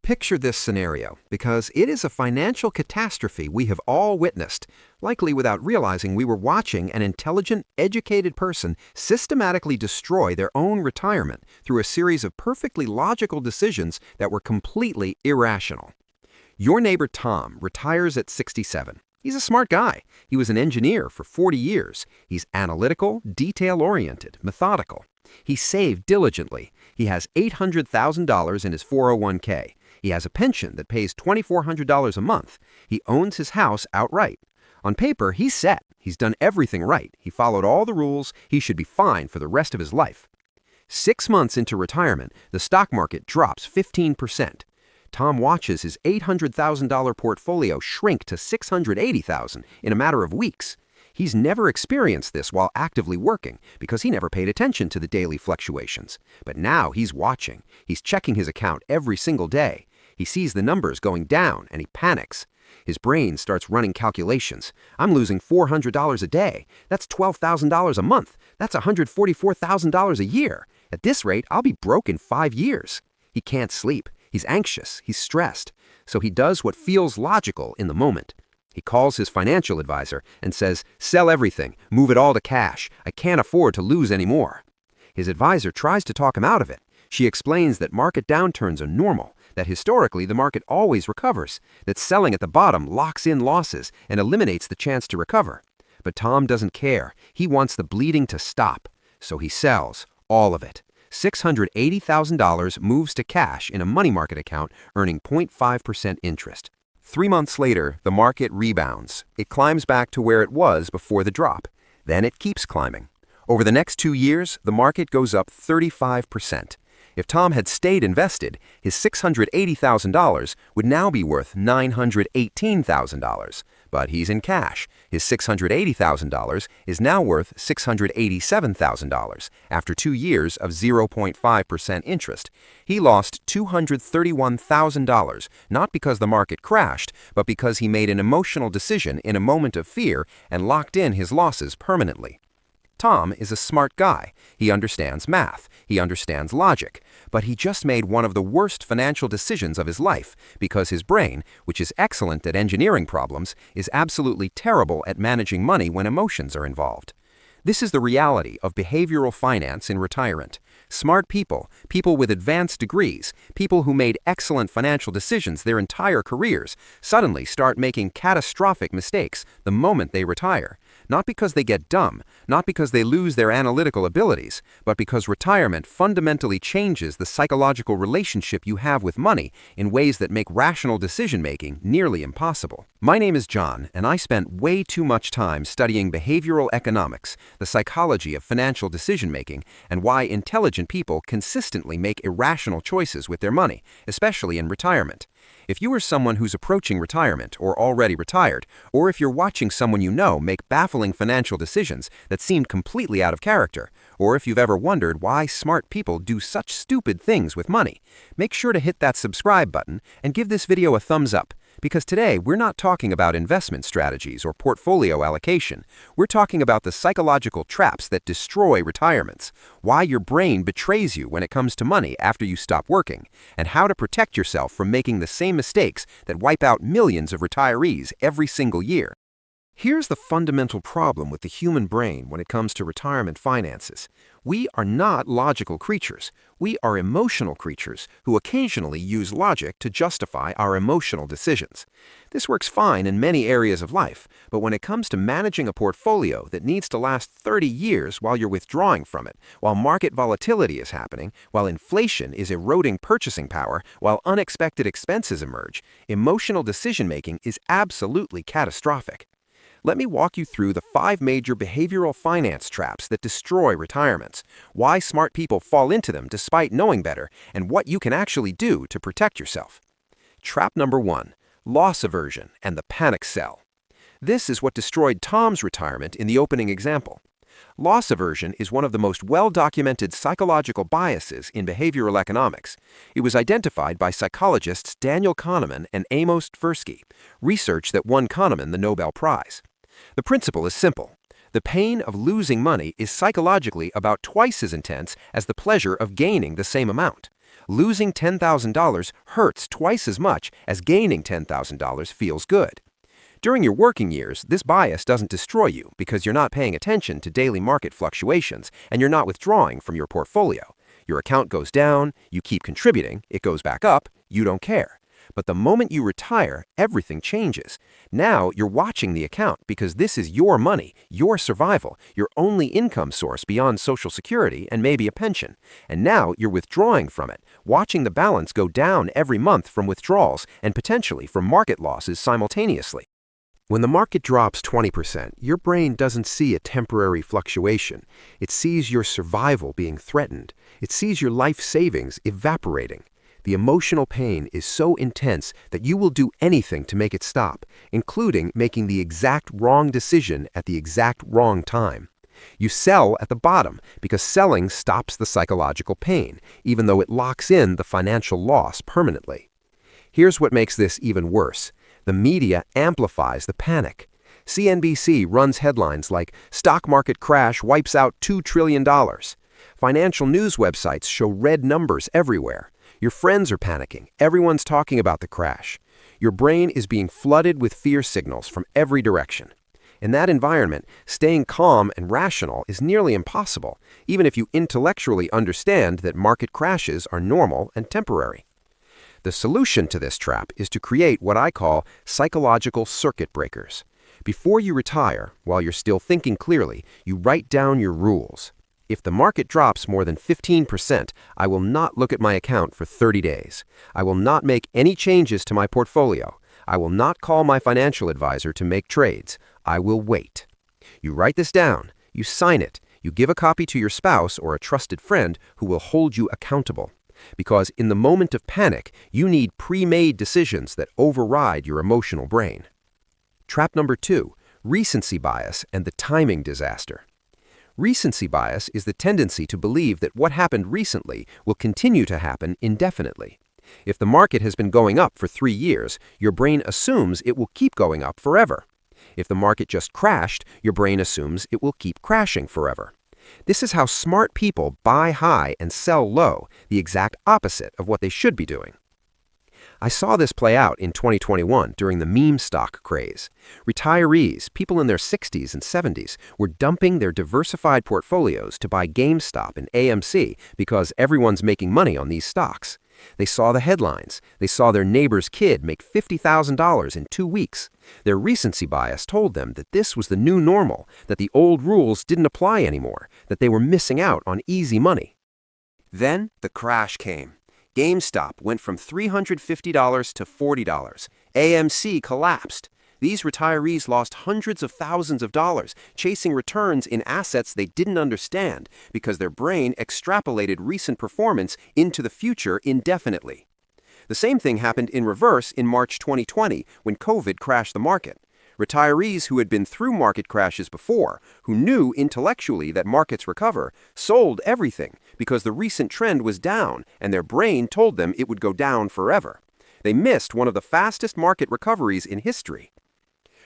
Picture this scenario, because it is a financial catastrophe we have all witnessed, likely without realizing we were watching an intelligent, educated person systematically destroy their own retirement through a series of perfectly logical decisions that were completely irrational. Your neighbor Tom retires at 67. He's a smart guy. He was an engineer for 40 years. He's analytical, detail-oriented, methodical. He saved diligently. He has $800,000 in his 401k. He has a pension that pays $2,400 a month. He owns his house outright. On paper, he's set. He's done everything right. He followed all the rules. He should be fine for the rest of his life. 6 months into retirement, the stock market drops 15%. Tom watches his $800,000 portfolio shrink to $680,000 in a matter of weeks. He's never experienced this while actively working because he never paid attention to the daily fluctuations. But now he's watching. He's checking his account every single day. He sees the numbers going down and he panics. His brain starts running calculations. I'm losing $400 a day. That's $12,000 a month. That's $144,000 a year. At this rate, I'll be broke in 5 years. He can't sleep. He's anxious. He's stressed. So he does what feels logical in the moment. He calls his financial advisor and says, "Sell everything. Move it all to cash. I can't afford to lose any more." His advisor tries to talk him out of it. She explains that market downturns are normal, that historically the market always recovers, that selling at the bottom locks in losses and eliminates the chance to recover. But Tom doesn't care. He wants the bleeding to stop. So he sells all of it. $680,000 moves to cash in a money market account earning 0.5% interest. 3 months later, the market rebounds. It climbs back to where it was before the drop. Then it keeps climbing. Over the next 2 years, the market goes up 35%. If Tom had stayed invested, his $680,000 would now be worth $918,000. But he's in cash. His $680,000 is now worth $687,000 after 2 years of 0.5% interest. He lost $231,000, not because the market crashed, but because he made an emotional decision in a moment of fear and locked in his losses permanently. Tom is a smart guy. He understands math. He understands logic. But he just made one of the worst financial decisions of his life because his brain, which is excellent at engineering problems, is absolutely terrible at managing money when emotions are involved. This is the reality of behavioral finance in retirement. Smart people, people with advanced degrees, people who made excellent financial decisions their entire careers, suddenly start making catastrophic mistakes the moment they retire. Not because they get dumb, not because they lose their analytical abilities, but because retirement fundamentally changes the psychological relationship you have with money in ways that make rational decision-making nearly impossible. My name is John, and I spent way too much time studying behavioral economics, the psychology of financial decision-making, and why intelligent people consistently make irrational choices with their money, especially in retirement. If you are someone who's approaching retirement or already retired, or if you're watching someone you know make baffling financial decisions that seem completely out of character, or if you've ever wondered why smart people do such stupid things with money, make sure to hit that subscribe button and give this video a thumbs up. Because today, we're not talking about investment strategies or portfolio allocation. We're talking about the psychological traps that destroy retirements, why your brain betrays you when it comes to money after you stop working, and how to protect yourself from making the same mistakes that wipe out millions of retirees every single year. Here's the fundamental problem with the human brain when it comes to retirement finances. We are not logical creatures. We are emotional creatures who occasionally use logic to justify our emotional decisions. This works fine in many areas of life, but when it comes to managing a portfolio that needs to last 30 years while you're withdrawing from it, while market volatility is happening, while inflation is eroding purchasing power, while unexpected expenses emerge, emotional decision-making is absolutely catastrophic. Let me walk you through the 5 major behavioral finance traps that destroy retirements, why smart people fall into them despite knowing better, and what you can actually do to protect yourself. Trap number 1, loss aversion and the panic sell. This is what destroyed Tom's retirement in the opening example. Loss aversion is one of the most well-documented psychological biases in behavioral economics. It was identified by psychologists Daniel Kahneman and Amos Tversky, research that won Kahneman the Nobel Prize. The principle is simple. The pain of losing money is psychologically about twice as intense as the pleasure of gaining the same amount. Losing $10,000 hurts twice as much as gaining $10,000 feels good. During your working years, this bias doesn't destroy you because you're not paying attention to daily market fluctuations and you're not withdrawing from your portfolio. Your account goes down, you keep contributing, it goes back up, you don't care. But the moment you retire, everything changes. Now you're watching the account because this is your money, your survival, your only income source beyond Social Security and maybe a pension. And now you're withdrawing from it, watching the balance go down every month from withdrawals and potentially from market losses simultaneously. When the market drops 20%, your brain doesn't see a temporary fluctuation. It sees your survival being threatened. It sees your life savings evaporating. The emotional pain is so intense that you will do anything to make it stop, including making the exact wrong decision at the exact wrong time. You sell at the bottom because selling stops the psychological pain, even though it locks in the financial loss permanently. Here's what makes this even worse. The media amplifies the panic. CNBC runs headlines like, "Stock market crash wipes out $2 trillion." Financial news websites show red numbers everywhere. Your friends are panicking. Everyone's talking about the crash. Your brain is being flooded with fear signals from every direction. In that environment, staying calm and rational is nearly impossible, even if you intellectually understand that market crashes are normal and temporary. The solution to this trap is to create what I call psychological circuit breakers. Before you retire, while you're still thinking clearly, you write down your rules. If the market drops more than 15%, I will not look at my account for 30 days. I will not make any changes to my portfolio. I will not call my financial advisor to make trades. I will wait. You write this down. You sign it. You give a copy to your spouse or a trusted friend who will hold you accountable. Because in the moment of panic, you need pre-made decisions that override your emotional brain. Trap number 2, recency bias and the timing disaster. Recency bias is the tendency to believe that what happened recently will continue to happen indefinitely. If the market has been going up for 3 years, your brain assumes it will keep going up forever. If the market just crashed, your brain assumes it will keep crashing forever. This is how smart people buy high and sell low, the exact opposite of what they should be doing. I saw this play out in 2021 during the meme stock craze. Retirees, people in their 60s and 70s, were dumping their diversified portfolios to buy GameStop and AMC because everyone's making money on these stocks. They saw the headlines. They saw their neighbor's kid make $50,000 in 2 weeks. Their recency bias told them that this was the new normal, that the old rules didn't apply anymore, that they were missing out on easy money. Then the crash came. GameStop went from $350 to $40. AMC collapsed. These retirees lost hundreds of thousands of dollars chasing returns in assets they didn't understand because their brain extrapolated recent performance into the future indefinitely. The same thing happened in reverse in March 2020 when COVID crashed the market. Retirees who had been through market crashes before, who knew intellectually that markets recover, sold everything because the recent trend was down and their brain told them it would go down forever. They missed one of the fastest market recoveries in history.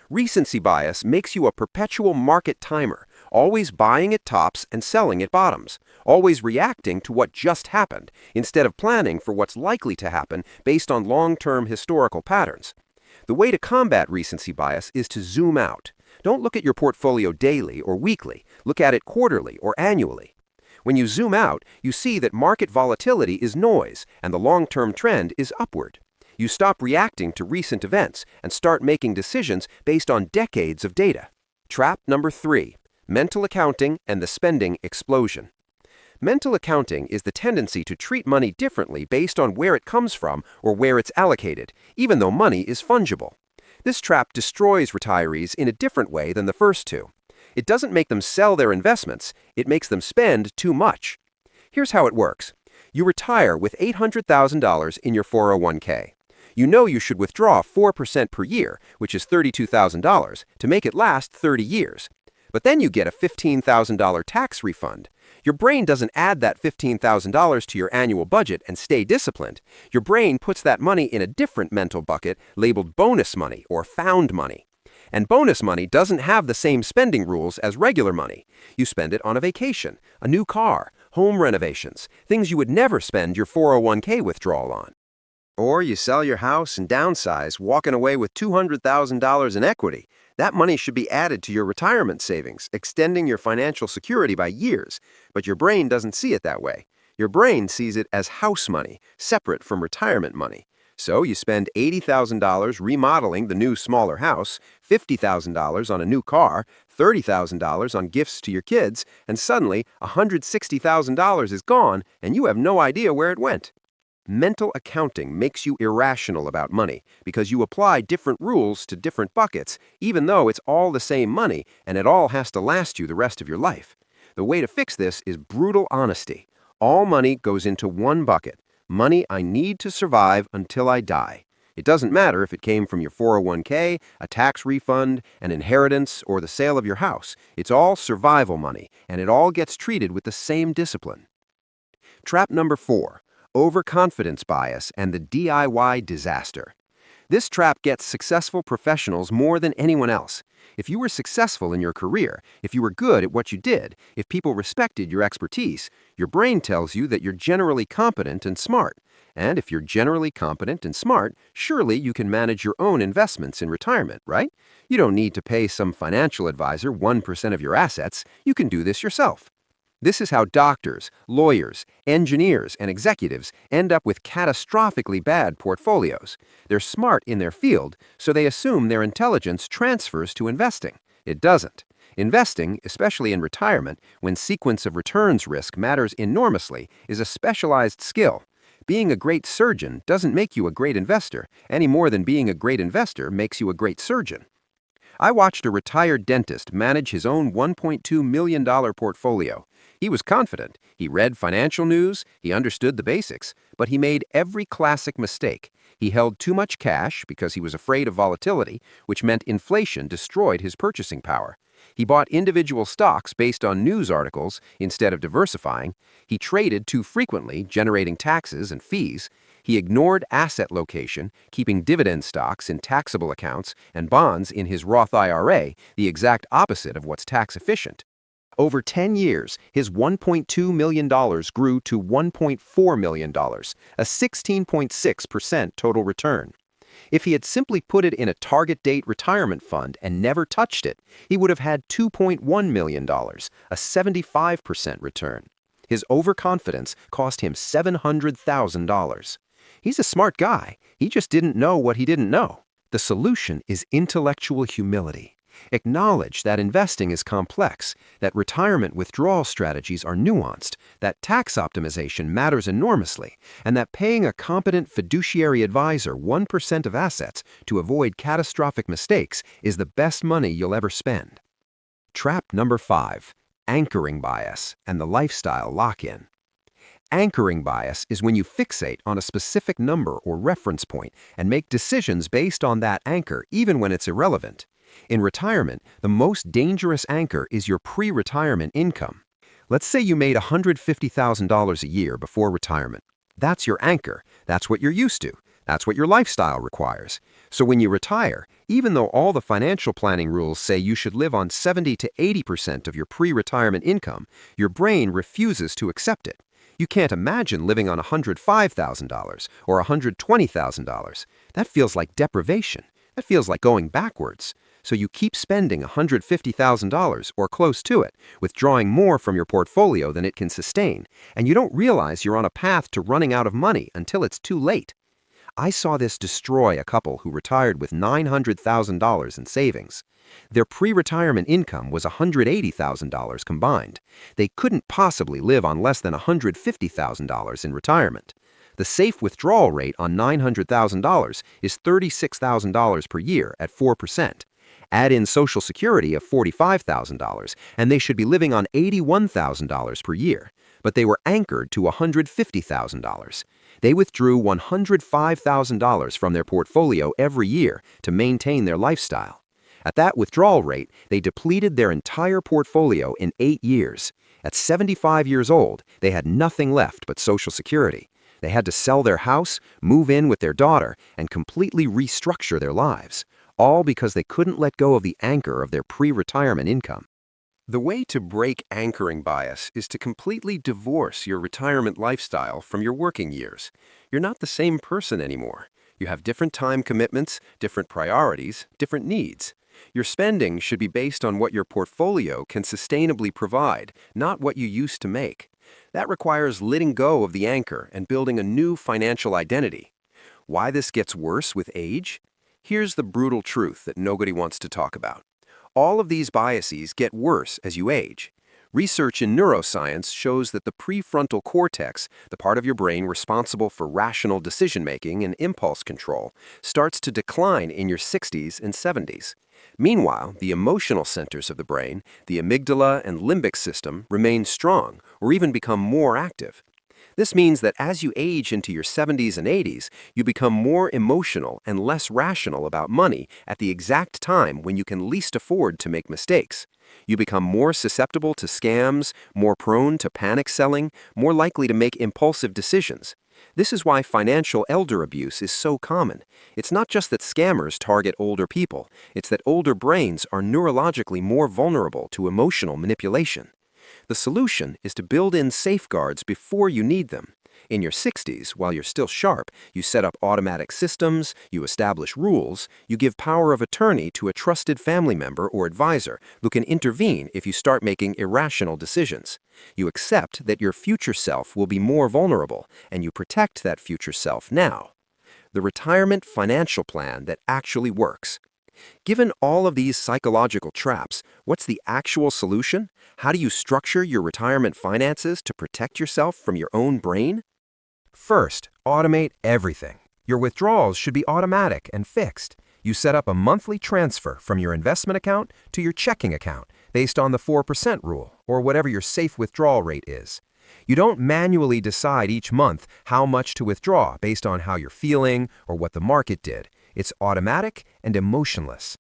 Recency bias makes you a perpetual market timer, always buying at tops and selling at bottoms, always reacting to what just happened instead of planning for what's likely to happen based on long-term historical patterns. The way to combat recency bias is to zoom out. Don't look at your portfolio daily or weekly. Look at it quarterly or annually. When you zoom out, you see that market volatility is noise and the long-term trend is upward. You stop reacting to recent events and start making decisions based on decades of data. Trap number 3, mental accounting and the spending explosion. Mental accounting is the tendency to treat money differently based on where it comes from or where it's allocated, even though money is fungible. This trap destroys retirees in a different way than the first two. It doesn't make them sell their investments, it makes them spend too much. Here's how it works. You retire with $800,000 in your 401k. You know you should withdraw 4% per year, which is $32,000, to make it last 30 years. But then you get a $15,000 tax refund. Your brain doesn't add that $15,000 to your annual budget and stay disciplined. Your brain puts that money in a different mental bucket labeled bonus money or found money. And bonus money doesn't have the same spending rules as regular money. You spend it on a vacation, a new car, home renovations, things you would never spend your 401k withdrawal on. Or you sell your house and downsize, walking away with $200,000 in equity. That money should be added to your retirement savings, extending your financial security by years. But your brain doesn't see it that way. Your brain sees it as house money, separate from retirement money. So you spend $80,000 remodeling the new, smaller house, $50,000 on a new car, $30,000 on gifts to your kids, and suddenly $160,000 is gone and you have no idea where it went. Mental accounting makes you irrational about money because you apply different rules to different buckets, even though it's all the same money and it all has to last you the rest of your life. The way to fix this is brutal honesty. All money goes into one bucket, money I need to survive until I die. It doesn't matter if it came from your 401k, a tax refund, an inheritance, or the sale of your house. It's all survival money, and it all gets treated with the same discipline. Trap number 4. Overconfidence bias and the DIY disaster. This trap gets successful professionals more than anyone else. If you were successful in your career, if you were good at what you did, if people respected your expertise, your brain tells you that you're generally competent and smart. And if you're generally competent and smart, surely you can manage your own investments in retirement, right? You don't need to pay some financial advisor 1% of your assets. You can do this yourself. This is how doctors, lawyers, engineers, and executives end up with catastrophically bad portfolios. They're smart in their field, so they assume their intelligence transfers to investing. It doesn't. Investing, especially in retirement, when sequence of returns risk matters enormously, is a specialized skill. Being a great surgeon doesn't make you a great investor, any more than being a great investor makes you a great surgeon. I watched a retired dentist manage his own $1.2 million portfolio. He was confident, he read financial news, he understood the basics, but he made every classic mistake. He held too much cash because he was afraid of volatility, which meant inflation destroyed his purchasing power. He bought individual stocks based on news articles instead of diversifying. He traded too frequently, generating taxes and fees. He ignored asset location, keeping dividend stocks in taxable accounts and bonds in his Roth IRA, the exact opposite of what's tax efficient. Over 10 years, his $1.2 million grew to $1.4 million, a 16.6% total return. If he had simply put it in a target date retirement fund and never touched it, he would have had $2.1 million, a 75% return. His overconfidence cost him $700,000. He's a smart guy. He just didn't know what he didn't know. The solution is intellectual humility. Acknowledge that investing is complex, that retirement withdrawal strategies are nuanced, that tax optimization matters enormously, and that paying a competent fiduciary advisor 1% of assets to avoid catastrophic mistakes is the best money you'll ever spend. Trap number 5. Anchoring bias and the lifestyle lock-in. Anchoring bias is when you fixate on a specific number or reference point and make decisions based on that anchor even when it's irrelevant. In retirement, the most dangerous anchor is your pre-retirement income. Let's say you made $150,000 a year before retirement. That's your anchor. That's what you're used to. That's what your lifestyle requires. So when you retire, even though all the financial planning rules say you should live on 70 to 80% of your pre-retirement income, your brain refuses to accept it. You can't imagine living on $105,000 or $120,000. That feels like deprivation. That feels like going backwards. So you keep spending $150,000 or close to it, withdrawing more from your portfolio than it can sustain, and you don't realize you're on a path to running out of money until it's too late. I saw this destroy a couple who retired with $900,000 in savings. Their pre-retirement income was $180,000 combined. They couldn't possibly live on less than $150,000 in retirement. The safe withdrawal rate on $900,000 is $36,000 per year at 4%. Add in Social Security of $45,000, and they should be living on $81,000 per year. But they were anchored to $150,000. They withdrew $105,000 from their portfolio every year to maintain their lifestyle. At that withdrawal rate, they depleted their entire portfolio in 8 years. At 75 years old, they had nothing left but Social Security. They had to sell their house, move in with their daughter, and completely restructure their lives. all because they couldn't let go of the anchor of their pre-retirement income. The way to break anchoring bias is to completely divorce your retirement lifestyle from your working years. You're not the same person anymore. You have different time commitments, different priorities, different needs. Your spending should be based on what your portfolio can sustainably provide, not what you used to make. That requires letting go of the anchor and building a new financial identity. Why this gets worse with age? Here's the brutal truth that nobody wants to talk about. All of these biases get worse as you age. Research in neuroscience shows that the prefrontal cortex, the part of your brain responsible for rational decision-making and impulse control, starts to decline in your 60s and 70s. Meanwhile, the emotional centers of the brain, the amygdala and limbic system, remain strong or even become more active. This means that as you age into your 70s and 80s, you become more emotional and less rational about money at the exact time when you can least afford to make mistakes. You become more susceptible to scams, more prone to panic selling, more likely to make impulsive decisions. This is why financial elder abuse is so common. It's not just that scammers target older people, it's that older brains are neurologically more vulnerable to emotional manipulation. The solution is to build in safeguards before you need them. In your 60s, while you're still sharp, you set up automatic systems, you establish rules, you give power of attorney to a trusted family member or advisor who can intervene if you start making irrational decisions. You accept that your future self will be more vulnerable, and you protect that future self now. The retirement financial plan that actually works. Given all of these psychological traps, what's the actual solution? How do you structure your retirement finances to protect yourself from your own brain? First, automate everything. Your withdrawals should be automatic and fixed. You set up a monthly transfer from your investment account to your checking account based on the 4% rule or whatever your safe withdrawal rate is. You don't manually decide each month how much to withdraw based on how you're feeling or what the market did. It's automatic and emotionless.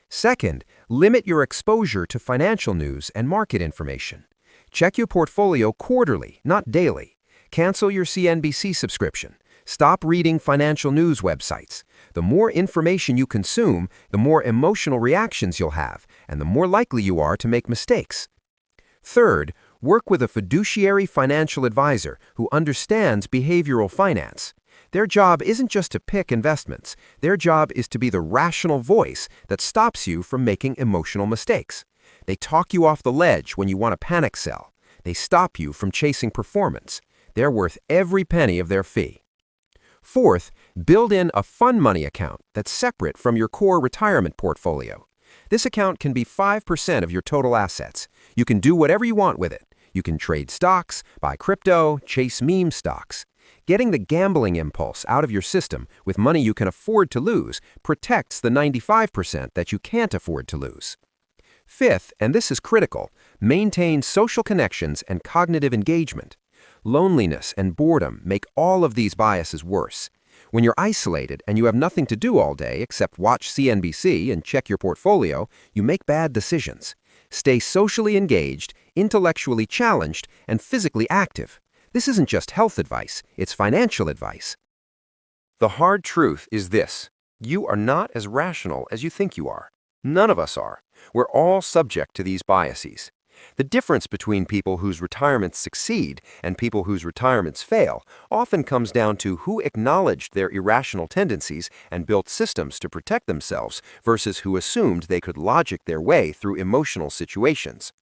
Second, limit your exposure to financial news and market information. Check your portfolio quarterly, not daily. Cancel your CNBC subscription. Stop reading financial news websites. The more information you consume, the more emotional reactions you'll have, and the more likely you are to make mistakes. Third, work with a fiduciary financial advisor who understands behavioral finance. Their job isn't just to pick investments. Their job is to be the rational voice that stops you from making emotional mistakes. They talk you off the ledge when you want to panic sell. They stop you from chasing performance. They're worth every penny of their fee. Fourth, build in a fund money account that's separate from your core retirement portfolio. This account can be 5% of your total assets. You can do whatever you want with it. You can trade stocks, buy crypto, chase meme stocks. Getting the gambling impulse out of your system with money you can afford to lose protects the 95% that you can't afford to lose. Fifth, and this is critical, maintain social connections and cognitive engagement. Loneliness and boredom make all of these biases worse. When you're isolated and you have nothing to do all day except watch CNBC and check your portfolio, you make bad decisions. Stay socially engaged, intellectually challenged, and physically active. This isn't just health advice, it's financial advice. The hard truth is this: you are not as rational as you think you are. None of us are. We're all subject to these biases. The difference between people whose retirements succeed and people whose retirements fail often comes down to who acknowledged their irrational tendencies and built systems to protect themselves versus who assumed they could logic their way through emotional situations.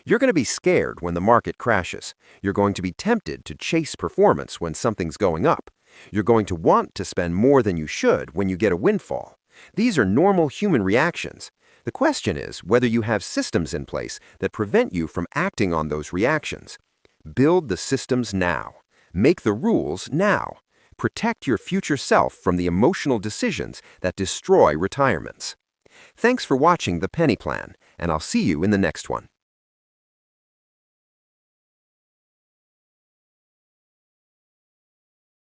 You're going to be scared when the market crashes. You're going to be tempted to chase performance when something's going up. You're going to want to spend more than you should when you get a windfall. These are normal human reactions. The question is whether you have systems in place that prevent you from acting on those reactions. Build the systems now. Make the rules now. Protect your future self from the emotional decisions that destroy retirements. Thanks for watching The Penny Plan, and I'll see you in the next one.